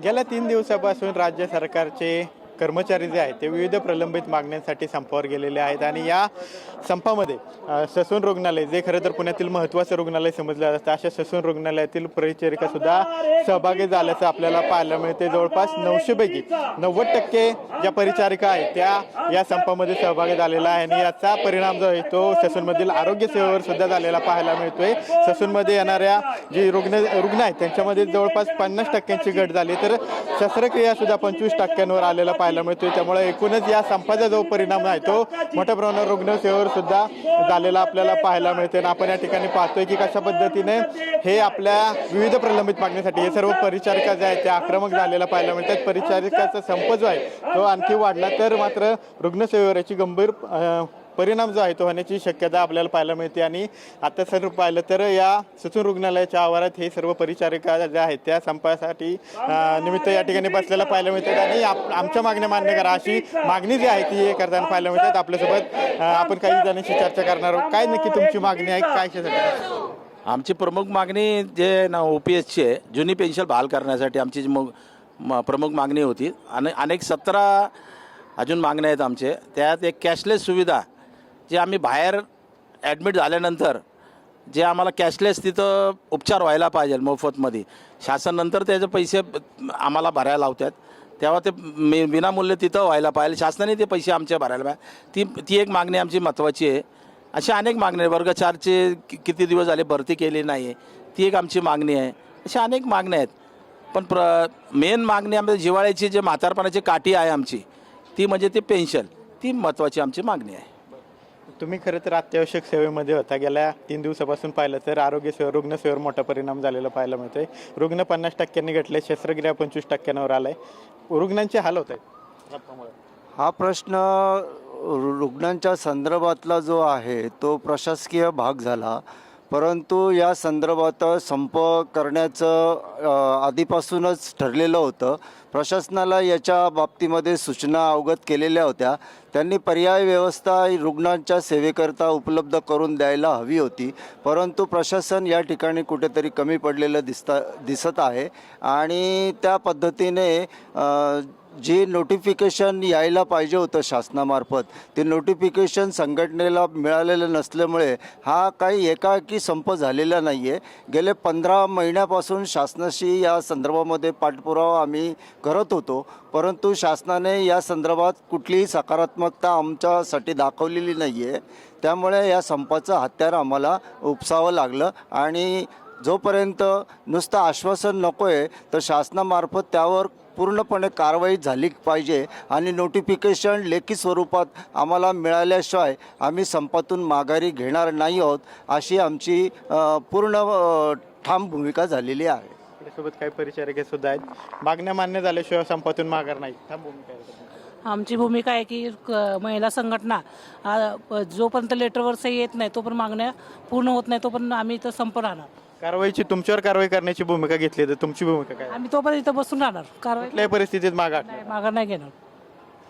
गेल्या 3 दिवसापासून राज्य सरकारचे कर्मचारी जे आहेत ते विविध प्रलंबित मागण्यांसाठी संपावर गेलेले आहेत आणि या संपामध्ये ससून रुग्णालय जे खरं तर पुण्यातील महत्त्वाचं रुग्णालय समजलं जातं अशा ससून रुग्णालयातील परिचारिका सुद्धा सहभागी झाल्याचं आपल्याला पाहायला मिळते। जवळपास 900 पैकी 90% ज्या परिचारिका आहेत त्या या संपामध्ये सहभागी झालेला आहे आणि याचा परिणाम जो आहे तो ससूनमधील आरोग्य सेवेवर सुद्धा झालेला पाहायला मिळतोय। ससूनमध्ये येणाऱ्या जे रुग्ण आहेत त्यांच्यामध्ये जवळपास 50% घट झाली तर शस्त्रक्रिया सुद्धा 25% आलेला पाहायला मिळतोय। त्यामुळे एकूणच या संपाचा जो परिणाम आहे तो मोठ्या प्रमाणावर रुग्णसेवेवर सुद्धा झालेला आपल्याला पाहायला मिळते। आणि आपण या ठिकाणी पाहतोय की कशा पद्धतीने हे आपल्या विविध प्रलंबित मागणीसाठी हे सर्व परिचारिका जे आहेत त्या आक्रमक झालेला पाहायला मिळतात। परिचारिकाचा संप जो आहे तो आणखी वाढला तर मात्र रुग्णसेवेवर याची गंभीर परिणाम जो आहे तो होण्याची शक्यता आपल्याला पाहायला मिळते। आणि आता सर्व पाहिलं तर या ससून रुग्णालयाच्या आवारात हे सर्व परिचारिका ज्या आहेत त्या संपासाठी निमित्त या ठिकाणी बसलेला पाहायला मिळतात आणि आमच्या मागण्या मान्य करा अशी मागणी जी आहे ती करताना पाहायला मिळतात। आपल्यासोबत आपण काही जणांशी चर्चा करणार आहोत। काय नक्की तुमची मागणी आहे, काय आमची प्रमुख मागणी जे ना OPSची आहे, जुनी पेन्शन बहाल करण्यासाठी आमची प्रमुख मागणी होती आणि अनेक 17 अजून मागण्या आहेत आमचे। त्यात एक कॅशलेस सुविधा जे आम्ही बाहेर ॲडमिट झाल्यानंतर जे आम्हाला कॅशलेस तिथं उपचार व्हायला पाहिजे मोफतमध्ये, शासन नंतर त्याचे पैसे आम्हाला भरायला लावतात तेव्हा ते विनामूल्य तिथं व्हायला पाहिजे, शासनाने ते पैसे आमच्या भरायला पाहिजे। ती एक मागणी आमची महत्त्वाची आहे। अशा अनेक मागण्या वर्ग 4चे किती दिवस झाले भरती केली नाही आहे ती एक आमची मागणी आहे। अशा अनेक मागण्या आहेत पण मेन मागणी आमच्या जिव्हाळ्याची जे म्हातारपणाची काठी आहे आमची ती म्हणजे ती पेन्शन, ती महत्त्वाची आमची मागणी आहे। तुम्ही खरं तर अत्यावश्यक सेवेमध्ये होता। गेल्या 3 दिवसापासून पाहिलं तर आरोग्य सेवा रुग्णसेवेवर मोठा परिणाम झालेला पाहायला मिळतोय। रुग्ण 50% घटले, शस्त्रक्रिया 25%वर आलाय, रुग्णांचे हाल होत आहेत। हा प्रश्न रुग्णांच्या संदर्भातला जो आहे तो प्रशासकीय भाग झाला, परंतु या संदर्भात संप करण्याचं आधीपासूनच ठरलेलं होतं। प्रशासनाला याच्या बाबतीमध्ये सूचना अवगत केलेल्या होत्या। त्यांनी पर्याय व्यवस्था रुग्णांच्या सेवेकरता उपलब्ध करून द्यायला हवी होती, परंतु प्रशासन या ठिकाणी कुठेतरी कमी पडलेलं दिसत आहे आणि त्या पद्धतीने जे नोटिफिकेशन यायला पाहिजे होतं शासनामार्फत ते नोटिफिकेशन संघटनेला मिळालेलं नसल्यामुळे हा काही एकाएकी संप झालेला नाही आहे। गेले 15 महिन्यापासून शासनाशी या संदर्भामध्ये पाठपुरावा आम्ही करत होतो, परंतु शासनाने या संदर्भात कुठलीही सकारात्मकता आमच्यासाठी दाखवलेली नाही आहे। त्यामुळे या संपाचं हत्यार आम्हाला उपसावं लागलं आणि जोपर्यंत नुसतं आश्वासन नको आहे तर शासनामार्फत त्यावर पूर्णपणे कारवाई झाली पाहिजे आणि नोटिफिकेशन लेखी स्वरूपात आम्हाला मिळाल्याशिवाय आम्ही संपातून माघारी घेणार नाही आहोत अशी आमची पूर्ण ठाम भूमिका झालेली आहे। आपल्यासोबत काही परिचारिका सुद्धा आहेत। मागण्या मान्य झाल्याशिवाय संपातून माघार नाही, ठाम भूमिका आहे। आमची भूमिका आहे की महिला संघटना जोपर्यंत लेटरवर सही येत नाही तोपर्यंत मागण्या पूर्ण होत नाही तोपर्यंत आम्ही इथं संप राहणार। कारवाईची तुमच्यावर कारवाई करण्याची भूमिका घेतली तर तुमची भूमिका काय? आम्ही तोपर्यंत इथं बसून राहणार, कारवाई कुठल्याही परिस्थितीत माघार माघार नाही घेणार।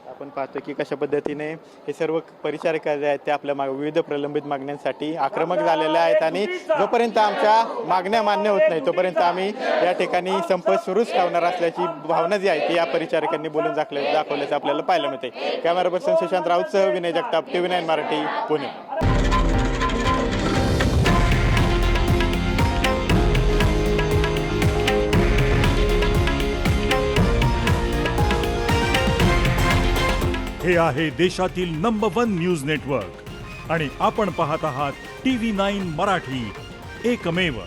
आपण पाहतो की कशा पद्धतीने हे सर्व परिचारिका जे आहेत ते आपल्या विविध प्रलंबित मागण्यांसाठी आक्रमक झालेले आहेत आणि जोपर्यंत आमच्या मागण्या मान्य होत नाही तोपर्यंत आम्ही या ठिकाणी संप सुरूच ठेवणार असल्याची भावना जी आहे ती या परिचारिकांनी बोलून दाखवल्याचं आपल्याला पाहायला मिळते। कॅमेरा पर्सन सुशांत राऊतसह विनय जगताप, TV9 मराठी, पुणे। हे आहे देशातील नंबर 1 न्यूज नेटवर्क आणि आपण पाहत आहात TV9 मराठी, एकमेव।